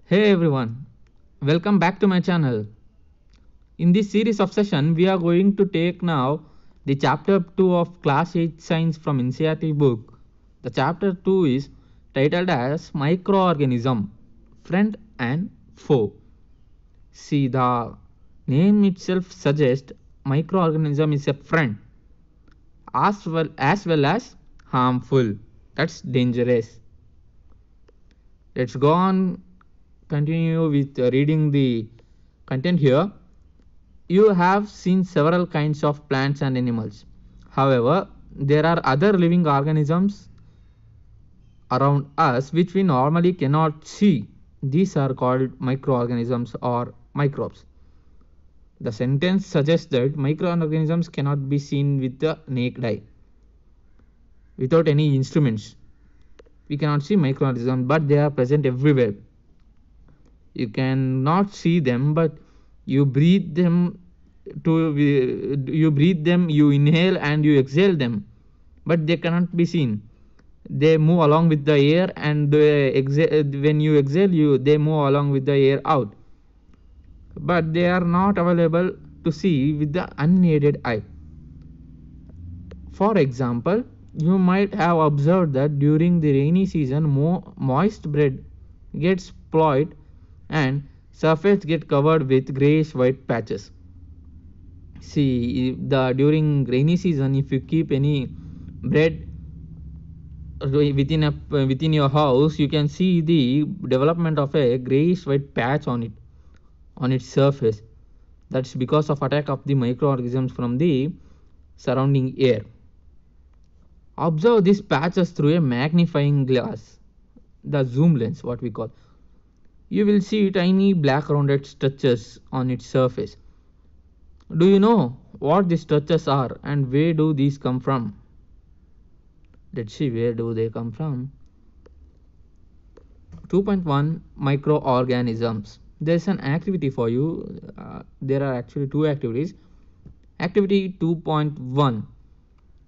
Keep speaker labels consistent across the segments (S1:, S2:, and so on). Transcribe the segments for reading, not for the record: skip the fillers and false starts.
S1: Hey everyone, welcome back to my channel. In this series of session, we are going to take now the chapter 2 of class 8 science from NCERT book. The chapter 2 is titled as microorganism, friend and foe. See, the name itself suggests microorganism is a friend as well as harmful. That's dangerous. Let's go on continue with reading the content here. You have seen several kinds of plants and animals. However, there are other living organisms around us which we normally cannot see. These are called microorganisms or microbes. The sentence suggests that microorganisms cannot be seen with the naked eye without any instruments. We cannot see microorganisms, but they are present everywhere. You cannot see them, but you breathe them you inhale and you exhale them, but they cannot be seen. They move along with the air, and when you exhale, they move along with the air out, but they are not available to see with the unaided eye. For example, you might have observed that during the rainy season, moist bread gets spoiled and surface get covered with grayish white patches. See, the during rainy season, if you keep any bread within your house, you can see the development of a grayish white patch on its surface. That's because of attack of the microorganisms from the surrounding air. Observe these patches through a magnifying glass, the zoom lens, what we call. You will see tiny black rounded structures on its surface. Do you know what these structures are and where do these come from? Let's see, where do they come from? 2.1 Microorganisms. There's an activity for you. There are actually two activities. Activity 2.1: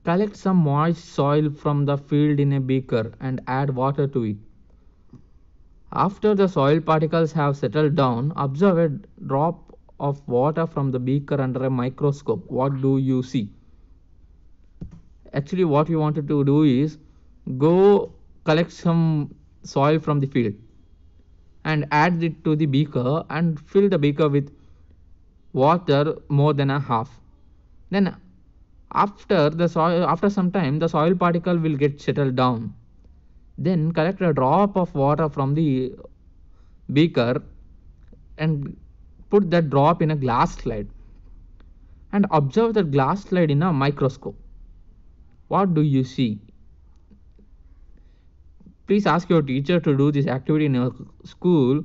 S1: collect some moist soil from the field in a beaker and add water to it. After the soil particles have settled down, observe a drop of water from the beaker under a microscope. What do you see? Actually, what you wanted to do is go collect some soil from the field and add it to the beaker and fill the beaker with water more than a half. Then after some time, the soil particle will get settled down. Then collect a drop of water from the beaker and put that drop in a glass slide and observe the glass slide in a microscope. What do you see? Please ask your teacher to do this activity in your school,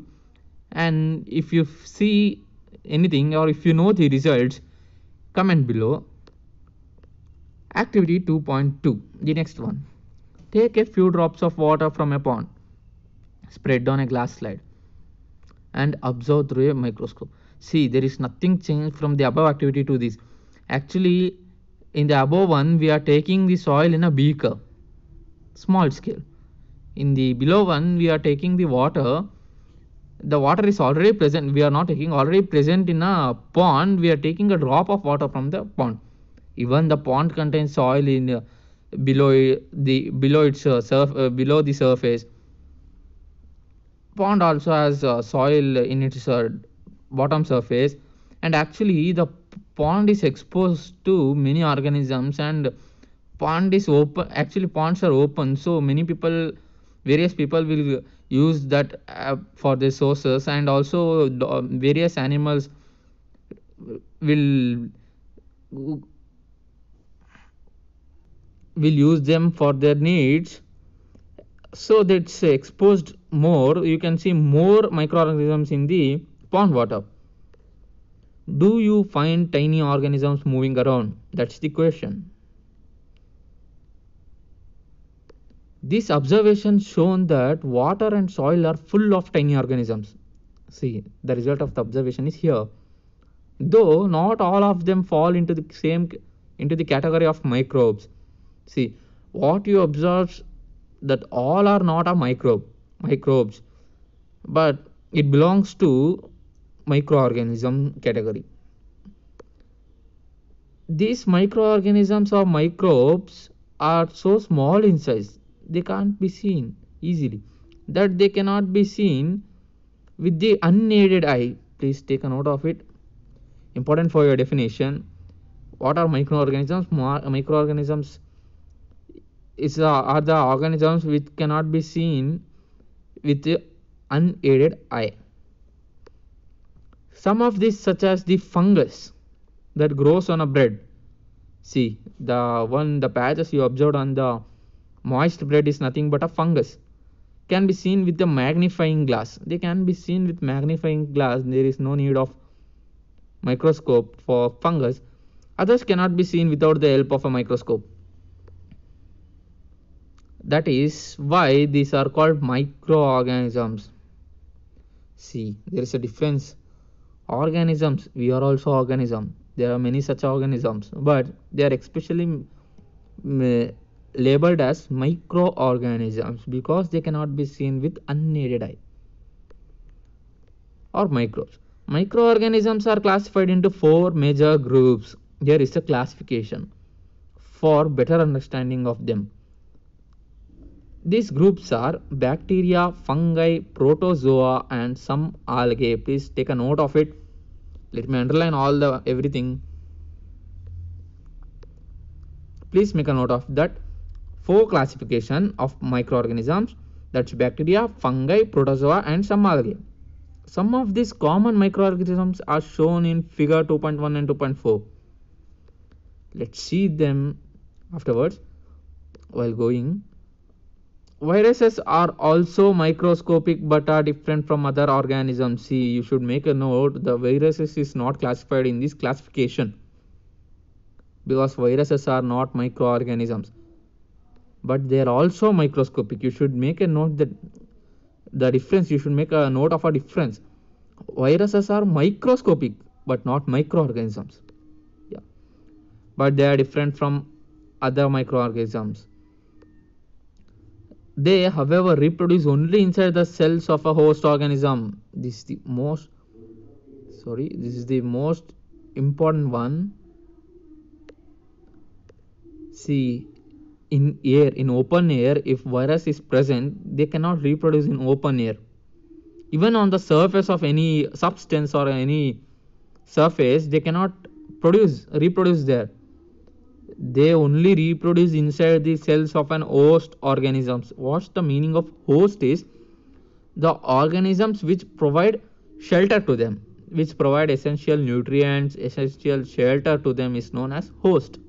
S1: and if you see anything or if you know the results, comment below. Activity 2.2, the next one. Take a few drops of water from a pond, spread on a glass slide, and observe through a microscope. See, there is nothing changed from the above activity to this. Actually, in the above one, we are taking the soil in a beaker, small scale. In the below one, we are taking the water. The water is already present. We are not taking already present in a pond. We are taking a drop of water from the pond. Even the pond contains soil in below the surface. Pond also has soil in its bottom surface, and actually the pond is exposed to many organisms, and pond is open. Actually, ponds are open, so various people will use that for their sources, and also various animals will use them for their needs. So that's exposed more. You can see more microorganisms in the pond water. Do you find tiny organisms moving around? That's the question. This observation shown that water and soil are full of tiny organisms. See, the result of the observation is here. Though not all of them fall into the category of microbes. See, what you observe that all are not a microbes, but it belongs to microorganism category. These microorganisms or microbes are so small in size they can't be seen easily, that they cannot be seen with the unaided eye. Please take a note of it, important for your definition. What are microorganisms? Microorganisms are the organisms which cannot be seen with the unaided eye. Some of these, such as the fungus that grows on a bread. See, the patches you observed on the moist bread is nothing but a fungus. Can be seen with the magnifying glass. They can be seen with magnifying glass. There is no need of microscope for fungus. Others cannot be seen without the help of a microscope. That is why these are called microorganisms. See, there is a difference. Organisms, we are also organism. There are many such organisms, but they are especially labeled as microorganisms because they cannot be seen with unaided eye, or microbes. Microorganisms are classified into 4 major groups. There is a classification for better understanding of them. These groups are bacteria, fungi, protozoa, and some algae. Please take a note of it. Let me underline everything. Please make a note of that. 4 classification of microorganisms, that's bacteria, fungi, protozoa, and some algae. Some of these common microorganisms are shown in figure 2.1 and 2.4. Let's see them afterwards. While going, viruses are also microscopic but are different from other organisms. See, you should make a note, the viruses is not classified in this classification because viruses are not microorganisms, but they are also microscopic. You should make a note that the difference, you should make a note of a difference. Viruses are microscopic but not microorganisms. Yeah, but they are different from other microorganisms. They, however, reproduce only inside the cells of a host organism. This is the most important one. See, in open air, if virus is present, they cannot reproduce in open air. Even on the surface of any substance or any surface, they cannot reproduce there. They only reproduce inside the cells of an host organisms. What's the meaning of host is the organisms which provide shelter to them, which provide essential nutrients, essential shelter to them, is known as host.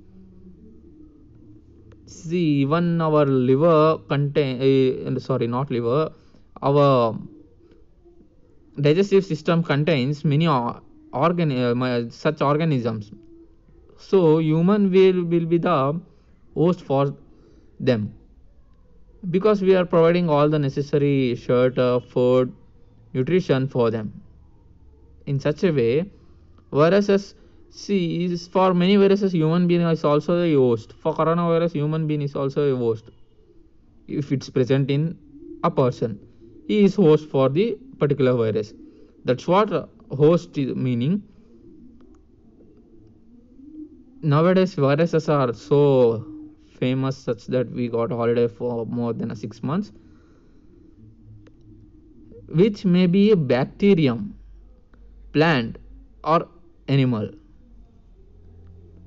S1: See, even our liver not liver, our digestive system contains many such organisms. So human will be the host for them because we are providing all the necessary shelter, food, nutrition for them. In such a way, viruses, see, for many viruses, human being is also a host. For coronavirus, human being is also a host. If it's present in a person, he is host for the particular virus. That's what host is meaning. Nowadays, viruses are so famous such that we got holiday for more than 6 months, which may be a bacterium, plant, or animal.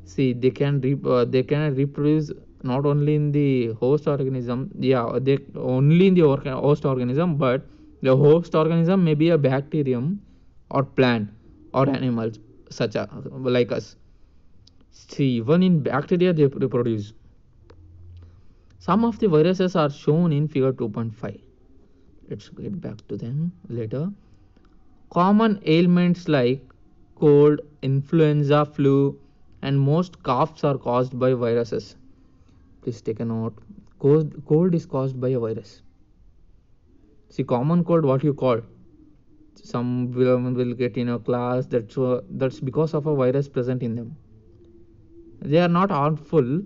S1: See, they can reproduce not only in the host organism, they only in the host organism, but the host organism may be a bacterium or plant or animals such as like us. See, even in bacteria they reproduce. Some of the viruses are shown in figure 2.5. Let's get back to them later. Common ailments like cold, influenza, flu, and most coughs are caused by viruses. Please take a note. Cold is caused by a virus. See, common cold, what you call? Some will get in a class, that's because of a virus present in them. They are not harmful,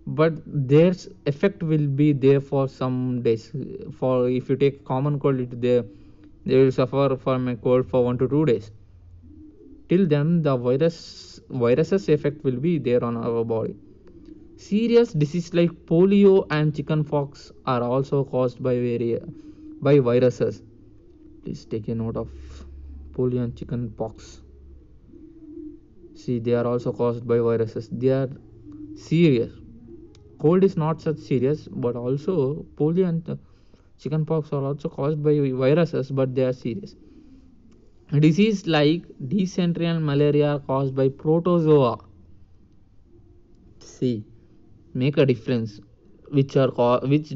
S1: but their effect will be there for some days. For if you take common cold, They will suffer from a cold for 1 to 2 days. Till then, the viruses effect will be there on our body. Serious disease like polio and chickenpox are also caused by viruses. Please take a note of polio and chickenpox. See, they are also caused by viruses. They are serious. Cold is not such serious, but also polio and chickenpox are also caused by viruses, but they are serious. Disease like dysentery and malaria are caused by protozoa. See, make a difference. Which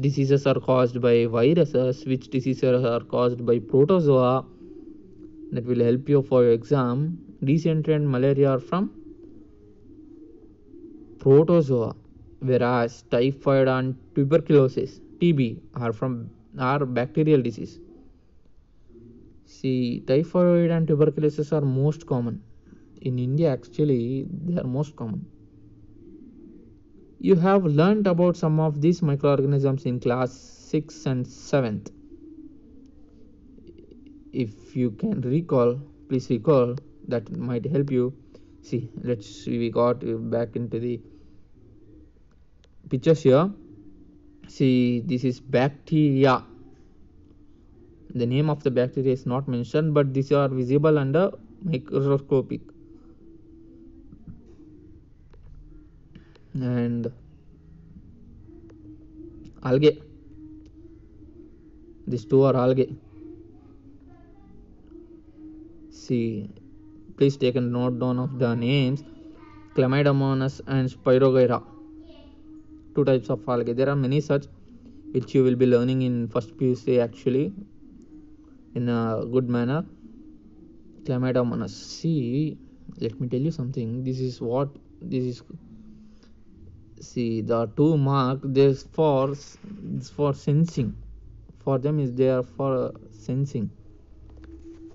S1: diseases are caused by viruses, which diseases are caused by protozoa. That will help you for your exam. Dysentery and malaria are from protozoa, whereas typhoid and tuberculosis (TB) are bacterial disease. See, typhoid and tuberculosis are most common in India. Actually, they are most common. You have learned about some of these microorganisms in class 6 and 7th. If you can recall, please recall, that might help you. See, let's see, we got back into the pictures here. See, this is bacteria. The name of the bacteria is not mentioned, but these are visible under microscopic. And algae, these two are algae. See, please take a note down of the names: Chlamydomonas and Spirogyra. Two types of algae. There are many such which you will be learning in first PUC actually in a good manner. Chlamydomonas. See, let me tell you something. This is. See, the two mark this for sensing. For them is there for sensing.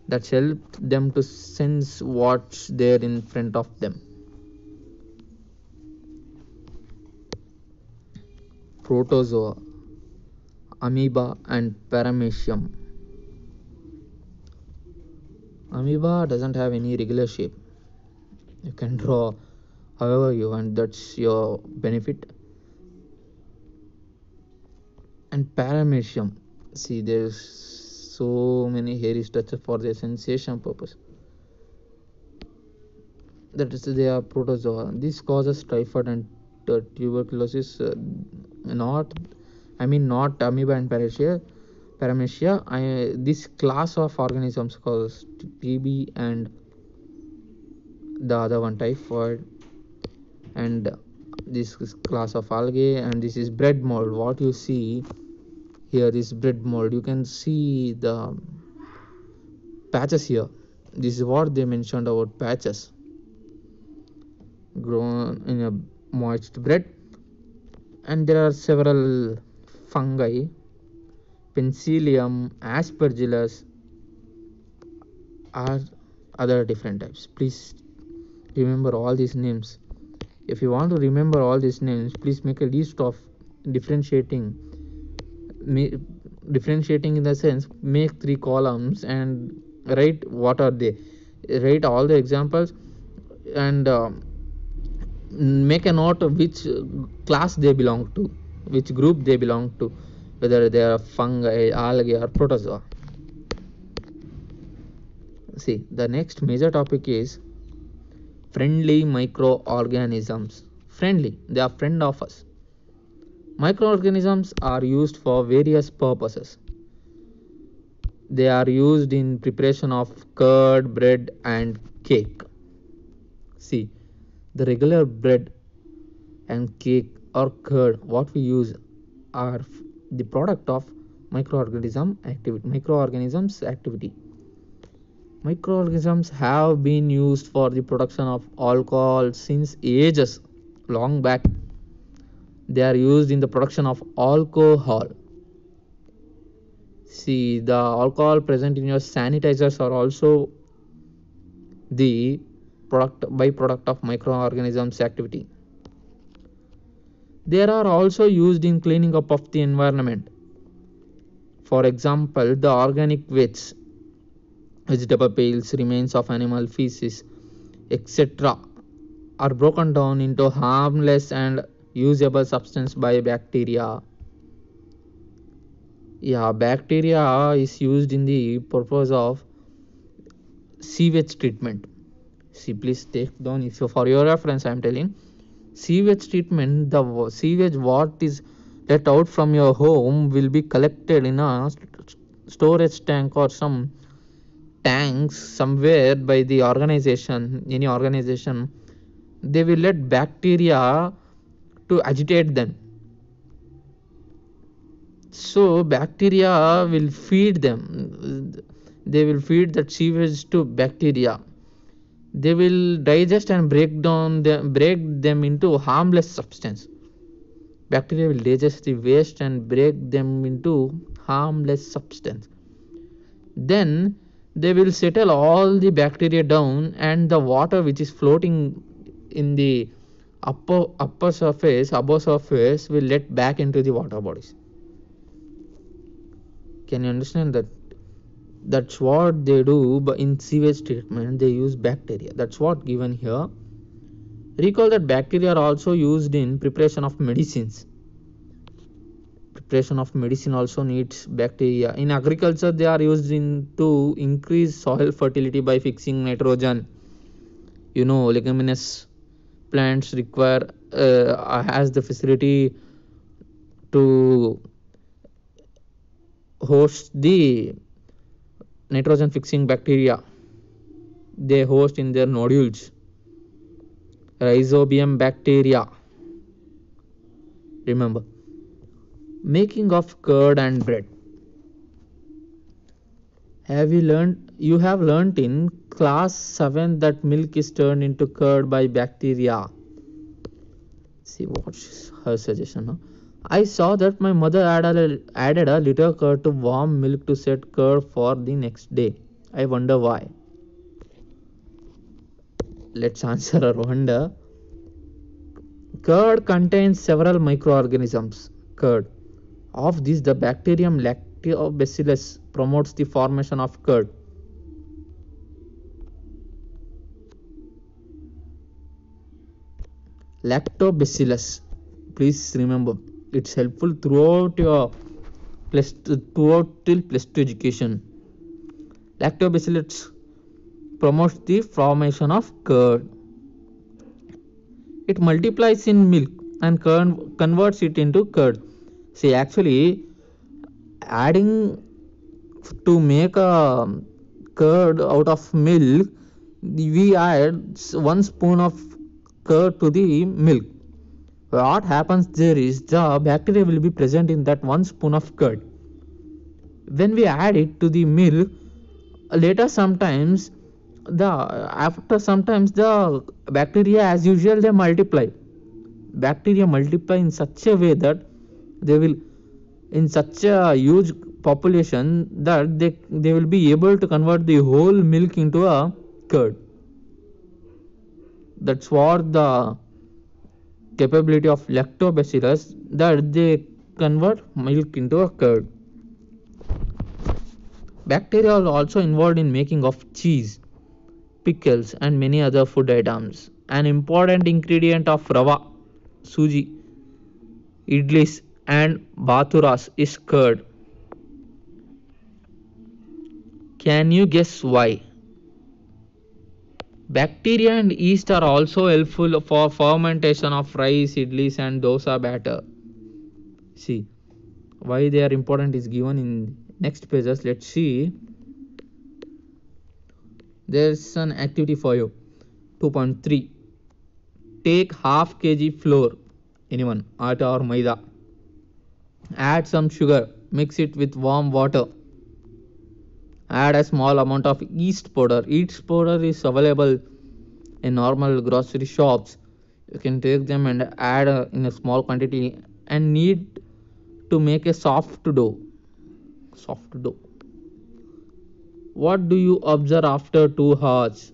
S1: That helped them to sense what's there in front of them. Protozoa, amoeba and paramecium. Amoeba doesn't have any regular shape. You can draw however you want, that's your benefit. And paramecium, see, there's so many hairy structures for their sensation purpose. That is, they are protozoa. This causes typhoid and tuberculosis. Not amoeba and paramecium. This class of organisms cause TB and the other one typhoid, and this is class of algae. And this is bread mold. What you see here is bread mold. You can see the patches here. This is what they mentioned about patches grown in a moist bread. And there are several fungi: Penicillium, Aspergillus, are other different types. Please remember all these names. If you want to remember all these names, please make a list of differentiating in the sense, make 3 columns and write what are they. Write all the examples and make a note of which class they belong to, which group they belong to, whether they are fungi, algae or protozoa. See, the next major topic is friendly microorganisms. Friendly, they are friend of us. Microorganisms are used for various purposes. They are used in preparation of curd, bread and cake. See, the regular bread and cake or curd what we use are the product of microorganisms activity. Microorganisms have been used for the production of alcohol since ages long back. They are used in the production of alcohol. See, the alcohol present in your sanitizers are also the byproduct of microorganisms activity. They are also used in cleaning up of the environment. For example, the organic waste vegetable peels, remains of animal feces, etc., are broken down into harmless and usable substance by bacteria. Yeah, bacteria is used in the purpose of sewage treatment. See, please take down, if you, for your reference I am telling, sewage treatment, the sewage what is let out from your home will be collected in a storage tank or some tanks somewhere by the organization, any organization. They will let bacteria to agitate them, so bacteria will feed them. They will feed that sewage to bacteria. They will digest and break them into harmless substance. Bacteria will digest the waste and break them into harmless substance. Then they will settle all the bacteria down, and the water which is floating in the upper surface, above surface, will let back into the water bodies. Can you understand that? That's what they do. But in sewage treatment they use bacteria. That's what given here. Recall that bacteria are also used in preparation of medicines. Preparation of medicine also needs bacteria. In agriculture they are used to increase soil fertility by fixing nitrogen. Leguminous plants require has the facility to host the nitrogen fixing bacteria. They host in their nodules. Rhizobium bacteria. Remember, making of curd and bread. You have learnt in class 7 that milk is turned into curd by bacteria. See what's her suggestion. Huh? I saw that my mother added a little curd to warm milk to set curd for the next day. I wonder why. Let's answer our wonder. Curd contains several microorganisms. Curd. Of these, the bacterium Lactobacillus promotes the formation of curd. Lactobacillus. Please remember, it's helpful throughout till plus 2 education. Lactobacillus promotes the formation of curd. It multiplies in milk and converts it into curd. See, actually, adding to make a curd out of milk, we add 1 spoon of curd to the milk. What happens there is the bacteria will be present in that 1 spoon of curd. When we add it to the milk, later sometimes the bacteria as usual they multiply. Bacteria multiply in such a way that they will, in such a huge population, that they will be able to convert the whole milk into a curd. That's what the capability of lactobacillus, that they convert milk into a curd. Bacteria are also involved in making of cheese, pickles and many other food items. An important ingredient of rava, suji, idlis and baturas is curd. Can you guess why? Bacteria and yeast are also helpful for fermentation of rice, idlis and dosa batter. See, why they are important is given in next pages. Let's see. There's an activity for you. 2.3. Take half kg flour. Anyone? Atta or maida. Add some sugar. Mix it with warm water. Add a small amount of yeast powder. Yeast powder is available in normal grocery shops. You can take them and add in a small quantity and knead to make a soft dough. What do you observe after 2 hours?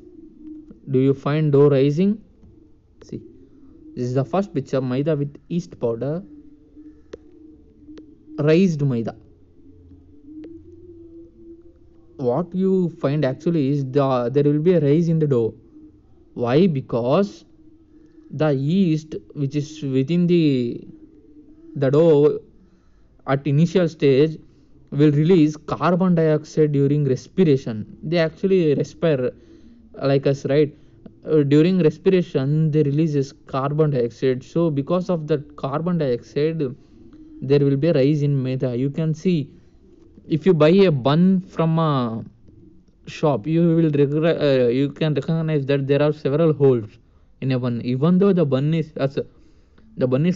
S1: Do you find dough rising? See, this is the first picture. Maida with yeast powder, raised maida. what you find actually is there will be a rise in the dough. Why? Because the yeast which is within the dough at initial stage will release carbon dioxide during respiration. They actually respire like us, right? During respiration they releases carbon dioxide. So because of that carbon dioxide there will be a rise in maida. You can see, if you buy a bun from a shop, you can recognize that there are several holes in a bun, even though the bun is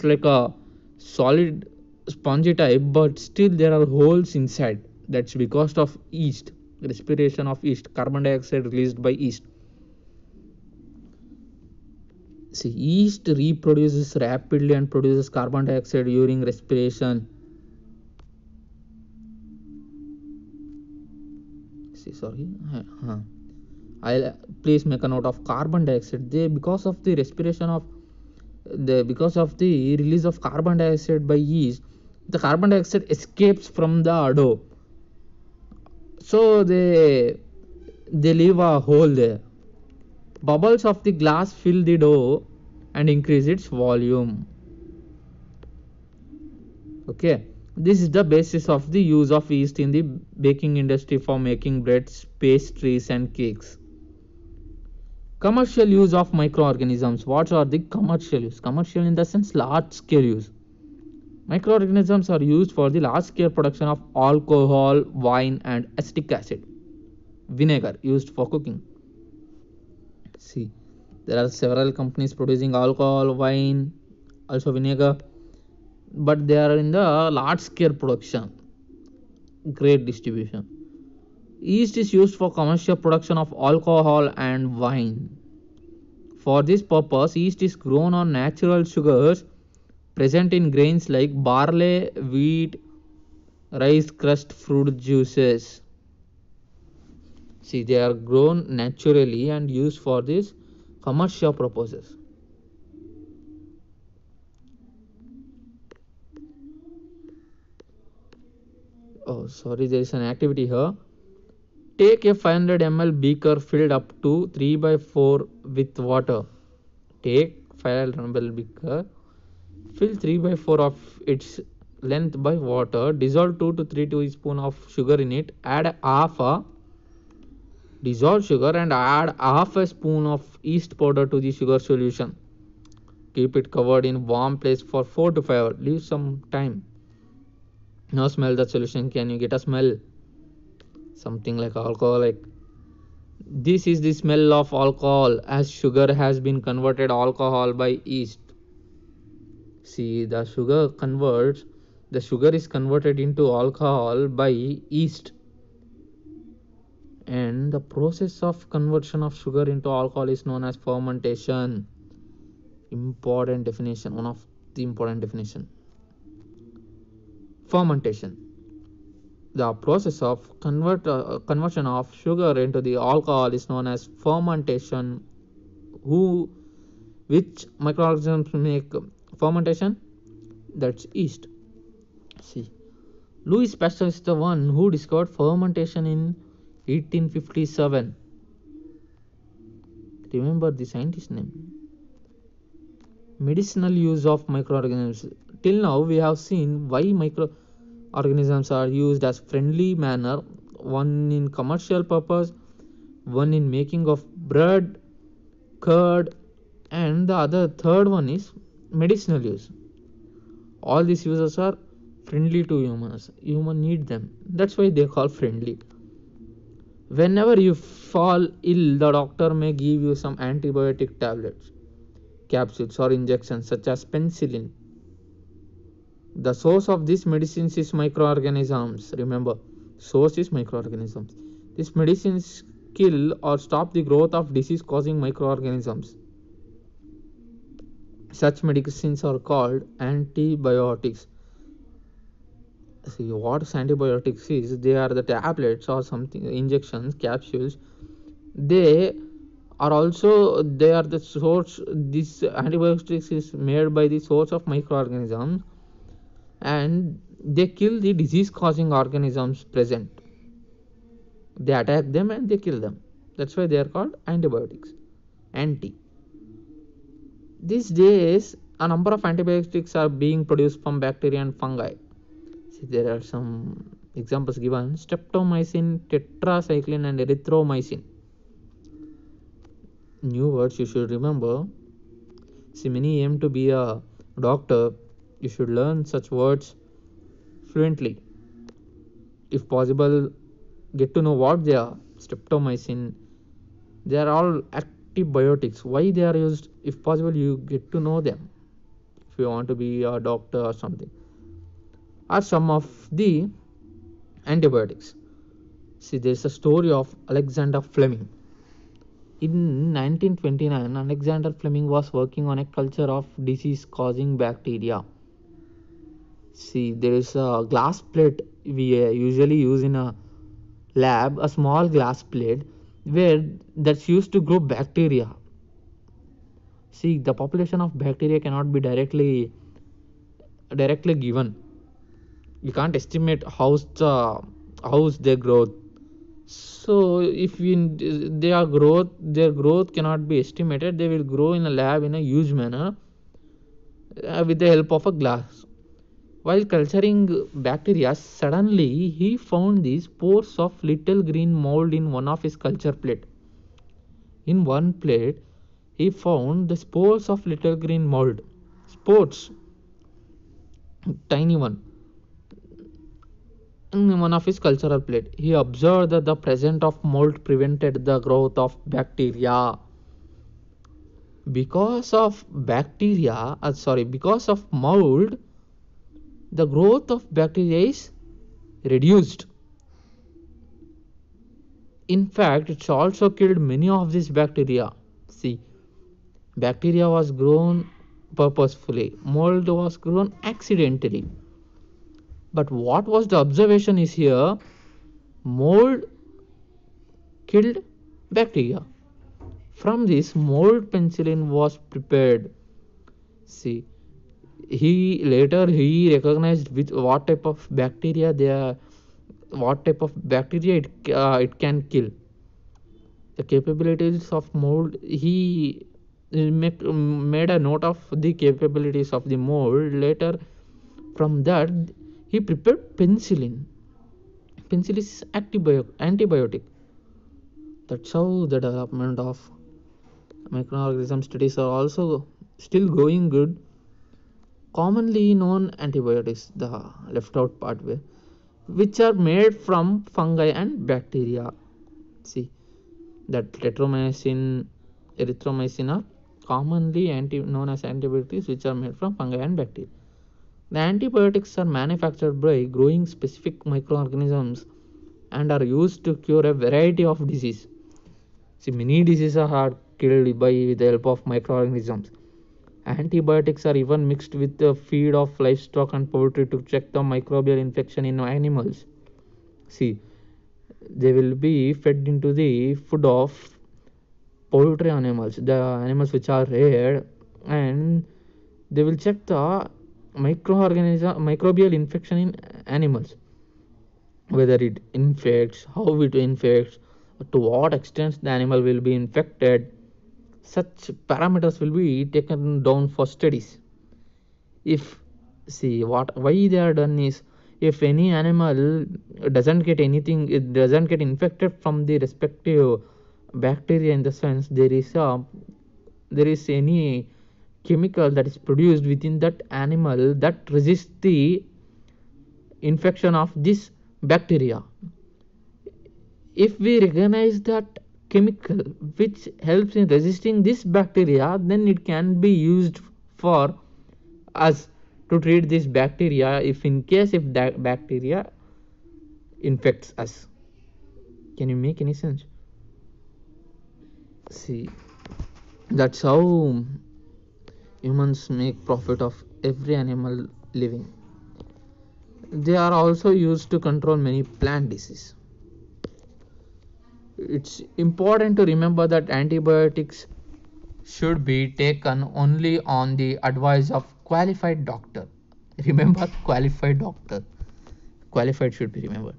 S1: like a solid spongy type, but still there are holes inside. That's because of yeast, respiration of yeast, carbon dioxide released by yeast. See, yeast reproduces rapidly and produces carbon dioxide during respiration. See, sorry. I'll please make a note of carbon dioxide. They, because of the respiration of because of the release of carbon dioxide by yeast, the carbon dioxide escapes from the dough. So they leave a hole there. Bubbles of the glass fill the dough and increase its volume. Okay, this is the basis of the use of yeast in the baking industry for making breads, pastries and cakes. Commercial use of microorganisms. What are the commercial use? Commercial in the sense large scale use. Microorganisms are used for the large scale production of alcohol, wine and acetic acid. Vinegar used for cooking. See, there are several companies producing alcohol, wine, also vinegar, but they are in the large scale production, great distribution. Yeast is used for commercial production of alcohol and wine. For this purpose, yeast is grown on natural sugars present in grains like barley, wheat, rice crust, fruit juices. See, they are grown naturally and used for this commercial purposes. Oh, sorry, there is an activity here. Take a 500 ml beaker filled up to 3 by 4 with water. Take 500 ml beaker, fill 3 by 4 of its length by water, dissolve 2 to 3 teaspoons of sugar in it, add half a dissolve sugar and add half a spoon of yeast powder to the sugar solution. Keep it covered in warm place for 4 to 5 hours. Leave some time. Now smell the solution. Can you get a smell? Something like alcoholic. This is the smell of alcohol, as sugar has been converted alcohol by yeast. See, the sugar is converted into alcohol by yeast. And the process of conversion of sugar into alcohol is known as fermentation. Important definition, one of the important definition. Fermentation, the process of conversion of sugar into the alcohol is known as fermentation. Which microorganisms make fermentation? That's yeast. See, Louis Pasteur is the one who discovered fermentation in 1857. Remember the scientist name. Medicinal use of microorganisms. Till now we have seen why microorganisms are used as friendly manner, one in commercial purpose, one in making of bread, curd, and the third one is medicinal use. All these uses are friendly to humans. Human need them. That's why they call friendly. Whenever you fall ill, the doctor may give you some antibiotic tablets, capsules or injections such as penicillin. The source of these medicines is microorganisms. Remember, source is microorganisms. These medicines kill or stop the growth of disease causing microorganisms. Such medicines are called antibiotics. See, what antibiotics is? They are the tablets or something, injections, capsules. They are the source. This antibiotics is made by the source of microorganisms, and they kill the disease causing organisms present. They attack them and they kill them. That's why they are called antibiotics. Anti. These days, a number of antibiotics are being produced from bacteria and fungi. See, there are some examples given: streptomycin, tetracycline, and erythromycin. New words you should remember. See, many aim to be a doctor. You should learn such words fluently. If possible, get to know what they are. Streptomycin, they are all antibiotics. Why they are used? If possible, you get to know them if you want to be a doctor or something. Are some of the antibiotics. See, there is a story of Alexander Fleming. In 1929, Alexander Fleming was working on a culture of disease causing bacteria. See, there is a glass plate we usually use in a lab, a small glass plate where that's used to grow bacteria. See, the population of bacteria cannot be directly given. You can't estimate how's their growth. So if their growth cannot be estimated, they will grow in a lab in a huge manner with the help of a glass. While culturing bacteria, suddenly he found these spores of little green mold in one of his culture plate. In one plate, he found the spores of little green mold. Spores, tiny one. In one of his cultural plate, he observed that the presence of mold prevented the growth of bacteria. Because of mold, the growth of bacteria is reduced. In fact, it's also killed many of these bacteria. See, bacteria was grown purposefully, mold was grown accidentally. But what was the observation is here: mold killed bacteria. From this, mold penicillin was prepared. See, he recognized what type of bacteria it can kill. The capabilities of mold, he made a note of the capabilities of the mold. Later, from that, he prepared penicillin. Penicillin is antibiotic. That's how the development of microorganism studies are also still going good. Commonly known antibiotics, the left out part where, which are made from fungi and bacteria. See, that tetromycin, erythromycin are commonly known as antibiotics which are made from fungi and bacteria. The antibiotics are manufactured by growing specific microorganisms and are used to cure a variety of diseases. See, many diseases are killed by the help of microorganisms. Antibiotics are even mixed with the feed of livestock and poultry to check the microbial infection in animals. See, they will be fed into the food of poultry animals, the animals which are reared, and they will check the microbial infection in animals, whether it infects, how it infects, to what extent the animal will be infected. Such parameters will be taken down for studies. If, see, why they are done is, if any animal doesn't get anything, it doesn't get infected from the respective bacteria, in the sense there is any chemical that is produced within that animal that resists the infection of this bacteria. If we recognize that chemical which helps in resisting this bacteria, then it can be used for us to treat this bacteria if that bacteria infects us. Can you make any sense? See, that's how humans make profit of every animal living. They are also used to control many plant diseases. It's important to remember that antibiotics should be taken only on the advice of qualified doctor. Remember, qualified doctor. Qualified should be remembered.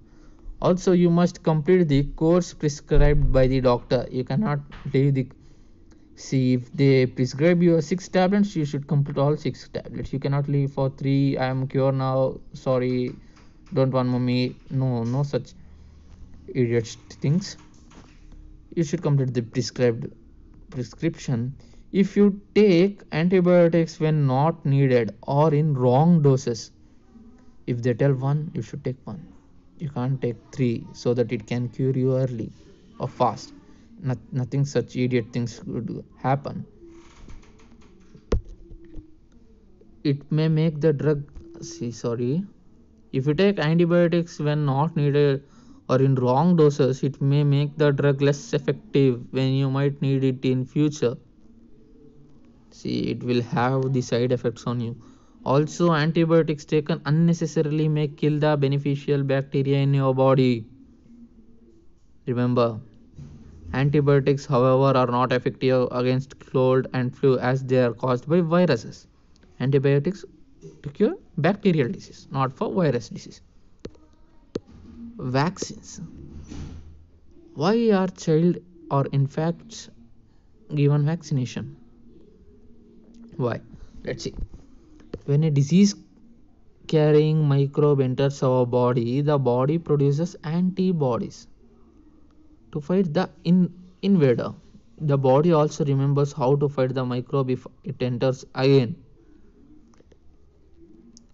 S1: Also, you must complete the course prescribed by the doctor. You cannot leave the. See, if they prescribe you 6 tablets, you should complete all 6 tablets. You cannot leave for 3. I am cured now. Sorry, don't want mommy. No, no such idiot things. You should complete the prescribed prescription. If you take antibiotics when not needed or in wrong doses, if they tell 1, you should take 1. You can't take 3 so that it can cure you early or fast. Nothing such idiot things could happen. It may make the drug. Sorry. If you take antibiotics when not needed or in wrong doses, it may make the drug less effective when you might need it in future. See, it will have the side effects on you. Also, antibiotics taken unnecessarily may kill the beneficial bacteria in your body. Remember, antibiotics, however, are not effective against cold and flu as they are caused by viruses. Antibiotics to cure bacterial disease, not for virus disease. Vaccines. Why are child or infants given vaccination? Why? Let's see. When a disease carrying microbe enters our body, the body produces antibodies to fight the invader. The body also remembers how to fight the microbe if it enters again.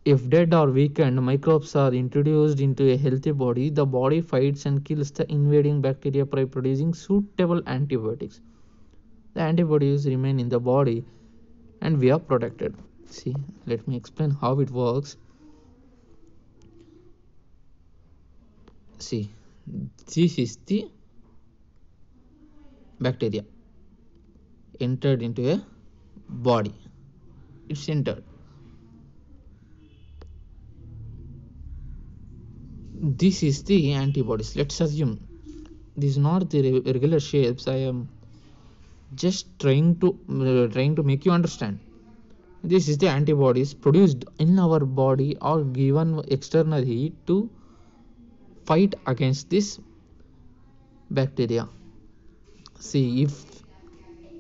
S1: If dead or weakened microbes are introduced into a healthy body, the body fights and kills the invading bacteria by producing suitable antibiotics. The antibodies remain in the body and we are protected. See, let me explain how it works. See, this is the bacteria entered into a body. It's entered. This is the antibodies. Let's assume this is not the regular shapes. I am just trying to make you understand. This is the antibodies produced in our body or given externally to fight against this bacteria. See, if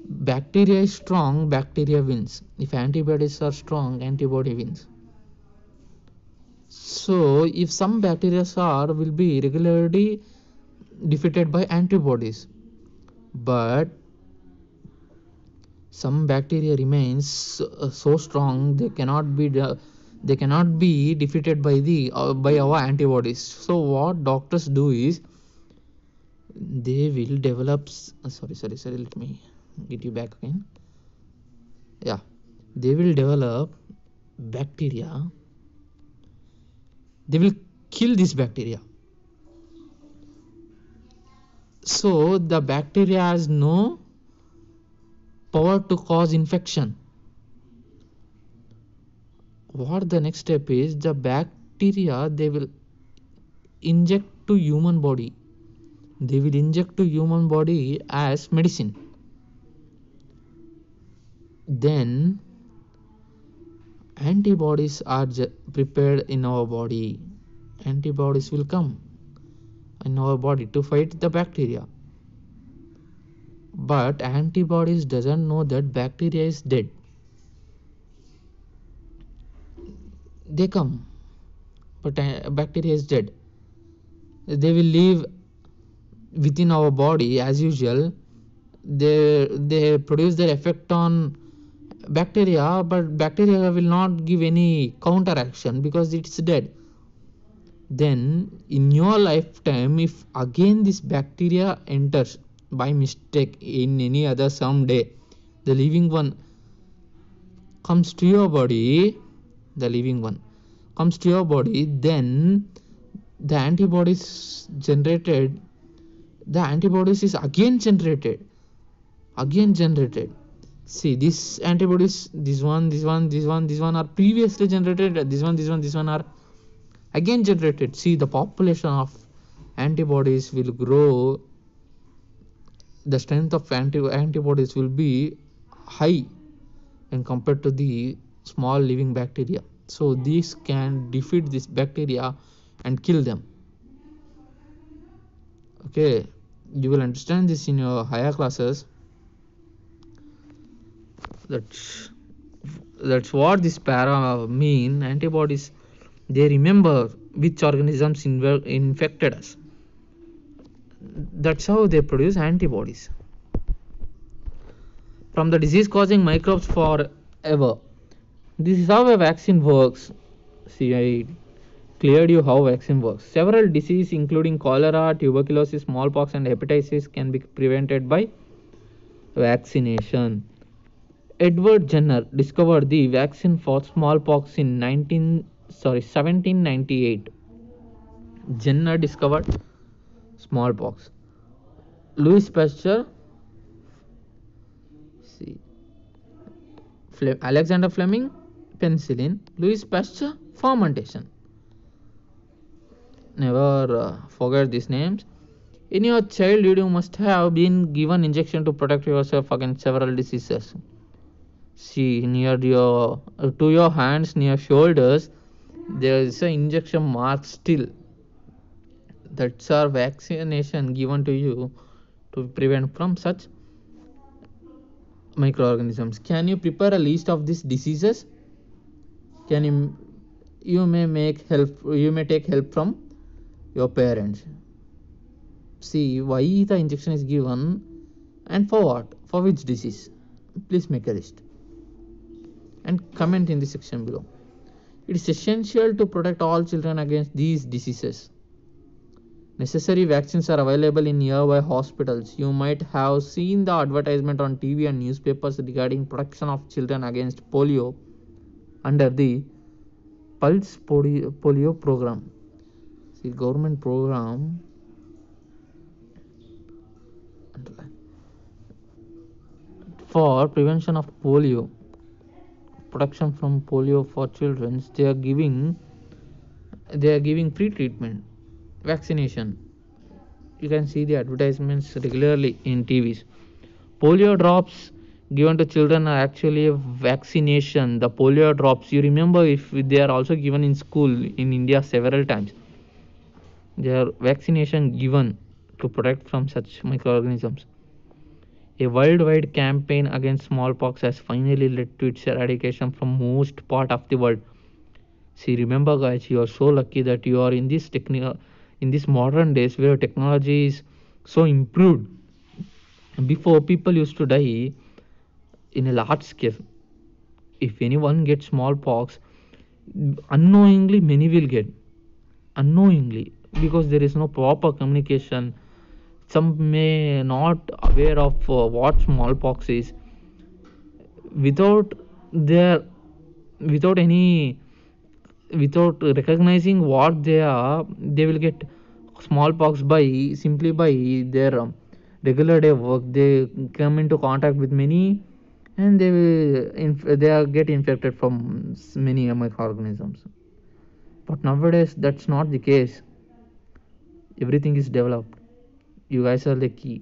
S1: bacteria is strong, bacteria wins. If antibodies are strong, antibody wins. So if some bacteria will be regularly defeated by antibodies, but some bacteria remains so strong they cannot be defeated by our antibodies. So what doctors do is they will develop sorry, let me get you back again. Yeah, they will develop bacteria. They will kill this bacteria. So the bacteria has no power to cause infection. What the next step is, the bacteria they will inject to human body. They will inject to human body as medicine. Then antibodies are prepared in our body. Antibodies will come in our body to fight the bacteria. But antibodies doesn't know that bacteria is dead. They come, but bacteria is dead. They will live within our body as usual. They produce their effect on bacteria, but bacteria will not give any counteraction because it's dead. Then in your lifetime, if again this bacteria enters by mistake in any other someday, the living one comes to your body, then the antibodies is again generated. See, these antibodies, this one are previously generated. This one are again generated. See, the population of antibodies will grow. The strength of antibodies will be high when compared to the small living bacteria. So these can defeat this bacteria and kill them. Okay, you will understand this in your higher classes. That's what this para mean. Antibodies, they remember which organisms infected us. That's how they produce antibodies from the disease causing microbes forever. This is how a vaccine works. See, I cleared you how vaccine works. Several diseases including cholera, tuberculosis, smallpox and hepatitis can be prevented by vaccination. Edward Jenner discovered the vaccine for smallpox in 1798. Jenner discovered smallpox. Louis Pasteur, see, Alexander Fleming, penicillin. Louis Pasteur, fermentation. Never forget these names. In your childhood, you must have been given injection to protect yourself against several diseases. See, near your to your hands, near shoulders, there is an injection mark still. That's our vaccination given to you to prevent from such microorganisms. Can you prepare a list of these diseases? Can you may take help from your parents. See why the injection is given and for what, for which disease. Please make a list and comment in the section below. It is essential to protect all children against these diseases. Necessary vaccines are available in nearby hospitals. You might have seen the advertisement on TV and newspapers regarding protection of children against polio under the Pulse Polio program. See, government program for prevention of polio, protection from polio for children. They are giving free treatment, vaccination. You can see the advertisements regularly in TVs. Polio drops given to children are actually a vaccination. The polio drops, you remember, if they are also given in school in India several times. They are vaccination given to protect from such microorganisms. A worldwide campaign against smallpox has finally led to its eradication from most part of the world. See, remember guys, you are so lucky that you are in this modern days where technology is so improved. Before, people used to die in a large scale. If anyone gets smallpox, unknowingly many will get, unknowingly, because there is no proper communication. Some may not aware of what smallpox is. Without their without any without recognizing what they are, they will get smallpox by simply by their regular day work. They come into contact with many and they are get infected from many microorganisms. But nowadays that's not the case. Everything is developed. You guys are the key.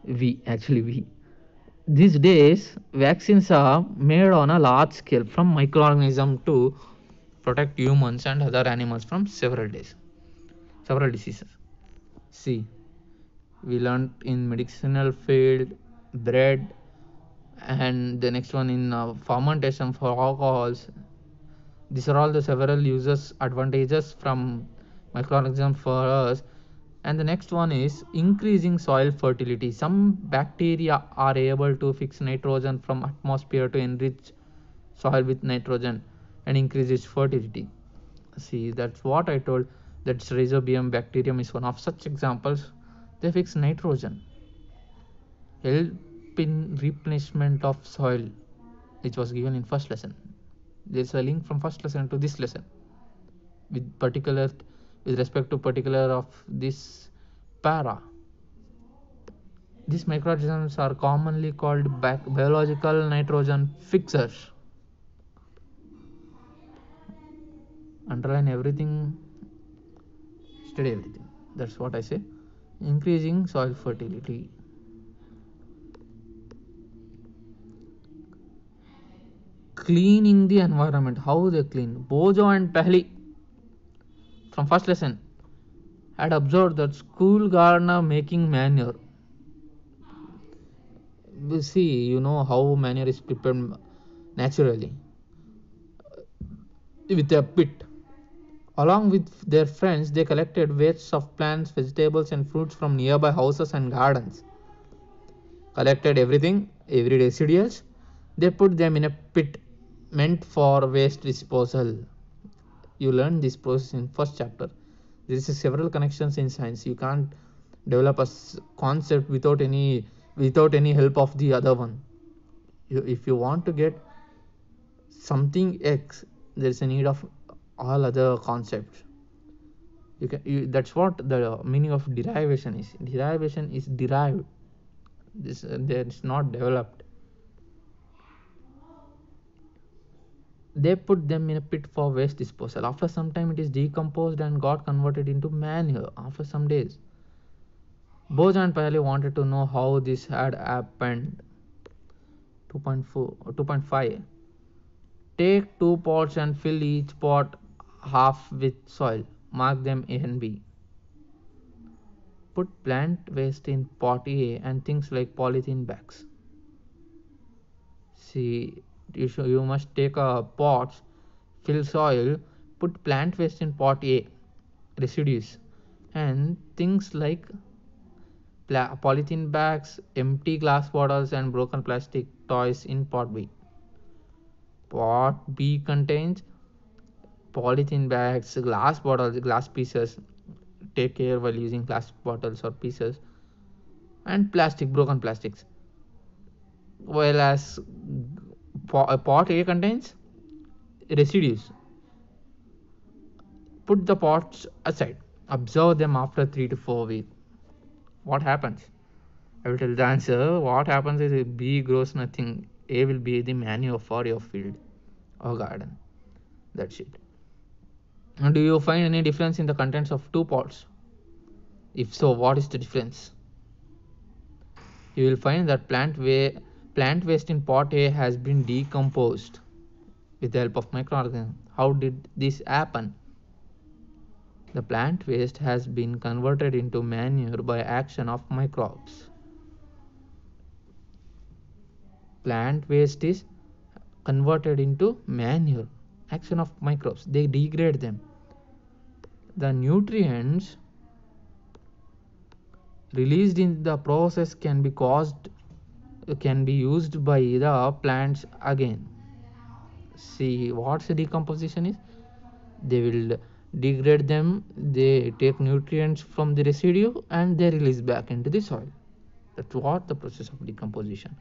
S1: We these days vaccines are made on a large scale from microorganism to protect humans and other animals from several diseases. See, we learned in medicinal field, bread, and the next one in fermentation for alcohols. These are all the several uses advantages from microorganisms for us. And the next one is increasing soil fertility. Some bacteria are able to fix nitrogen from atmosphere to enrich soil with nitrogen and increase its fertility. See, that's what I told. That Rhizobium bacterium is one of such examples. They fix nitrogen, help in replenishment of soil, which was given in first lesson. There's a link from first lesson to this lesson with respect to particular of this para. These microorganisms are commonly called biological nitrogen fixers. Underline everything, study everything. That's what I say. Increasing soil fertility. Cleaning the environment. How they clean? Bojo and Pahli from first lesson. had observed that school gardener making manure. We see, you know how manure is prepared naturally with a pit. Along with their friends, they collected wastes of plants, vegetables, and fruits from nearby houses and gardens. Collected everything, every residuals. They put them in a pit meant for waste disposal. You learn this process in first chapter. There is several connections in science. You can't develop a concept without any help of the other one. If you want to get something X, there is a need of all other concepts. That's what the meaning of derivation is. Derivation is derived. This It's not developed. They put them in a pit for waste disposal. After some time, it is decomposed and got converted into manure. After some days, Bose and Paley wanted to know how this had happened. 2.4 or 2.5. Take 2 pots and fill each pot half with soil. Mark them A and B. Put plant waste in pot A and things like polythene bags. See, you must take a pot, fill soil, put plant waste in pot A, residues, and things like polythene bags, empty glass bottles, and broken plastic toys in pot B. Pot B contains polythene bags, glass bottles, glass pieces. Take care while using glass bottles or pieces, and broken plastics. Whereas pot A contains residues. Put the pots aside. Observe them after 3 to 4 weeks. What happens? I will tell the answer. What happens is B grows nothing. A will be the manure for your field or garden. That's it. And do you find any difference in the contents of two pots? If so, what is the difference? You will find that plant waste in pot A has been decomposed with the help of microorganisms. How did this happen? The plant waste has been converted into manure by action of microbes. Plant waste is converted into manure, action of microbes. They degrade them. The nutrients released in the process can be used by the plants again. See, what's the decomposition is? They will degrade them, they take nutrients from the residue and they release back into the soil. That's what the process of decomposition.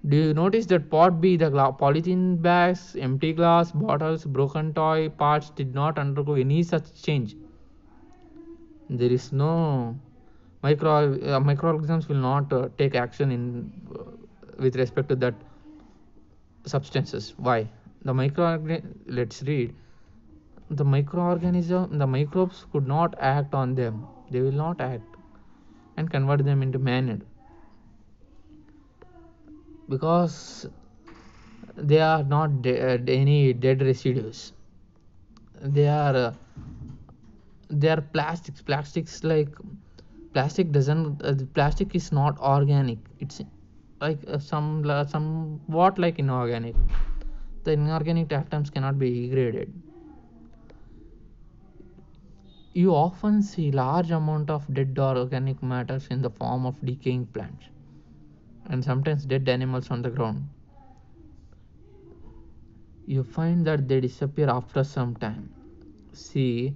S1: Do you notice that pot B, the polythene bags, empty glass bottles, broken toy parts did not undergo any such change? There is no microorganisms will not take action in with respect to that substances. Why? Let's read. The microbes could not act on them. They will not act and convert them into manure because they are not any dead residues. They are plastics. Like plastic doesn't plastic is not organic. It's like somewhat like inorganic. The inorganic atoms cannot be degraded. You often see large amount of dead organic matters in the form of decaying plants and sometimes dead animals on the ground. You find that they disappear after some time. See,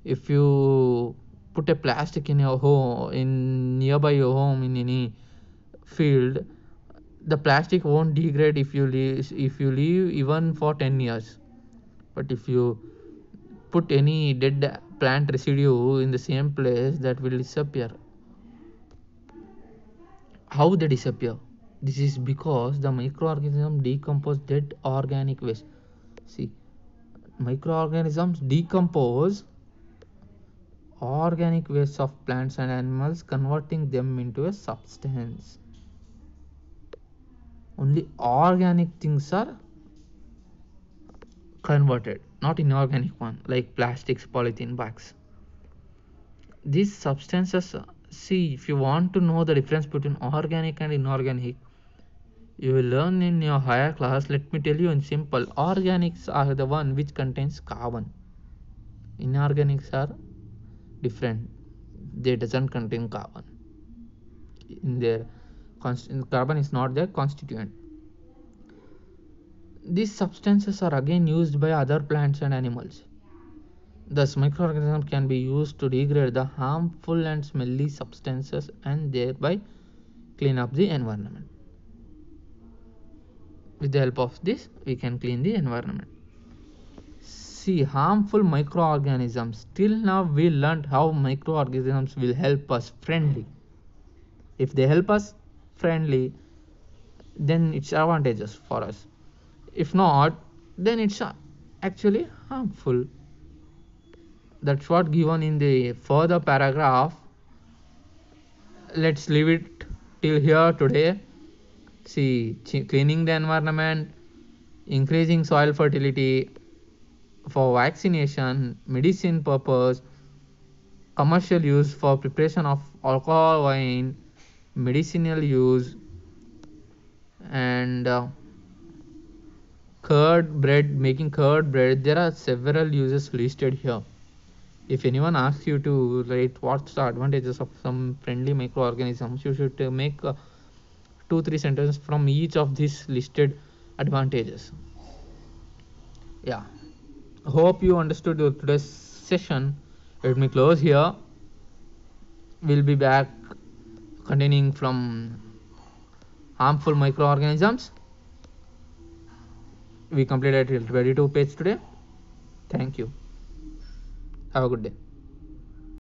S1: if you put a plastic in your home, in nearby your home, in any field, the plastic won't degrade if you leave even for 10 years. But if you put any dead plant residue in the same place, that will disappear. How they disappear? This is because the microorganisms decompose dead organic waste. See, microorganisms decompose organic waste of plants and animals, converting them into a substance. Only organic things are converted, not inorganic one like plastics, polythene bags. These substances, see, if you want to know the difference between organic and inorganic, you will learn in your higher class. Let me tell you in simple. Organics are the one which contains carbon. Inorganics are different. They doesn't contain carbon. In their carbon is not their constituent. These substances are again used by other plants and animals. Thus, microorganisms can be used to degrade the harmful and smelly substances and thereby clean up the environment. With the help of this, we can clean the environment. See, harmful microorganisms. Till now, we learned how microorganisms will help us friendly. If they help us friendly, then it's advantageous for us. If not, then it's actually harmful. That's what given in the further paragraph. Let's leave it till here today. See, cleaning the environment, increasing soil fertility for vaccination, medicine purpose, commercial use for preparation of alcohol, wine, medicinal use, and curd bread, making curd bread. There are several uses listed here. If anyone asks you to rate what's the advantages of some friendly microorganisms, you should make 2-3 sentences from each of these listed advantages. Yeah, hope you understood today's session. Let me close here. We'll be back continuing from harmful microorganisms. We completed 22 page today. Thank you. Have a good day.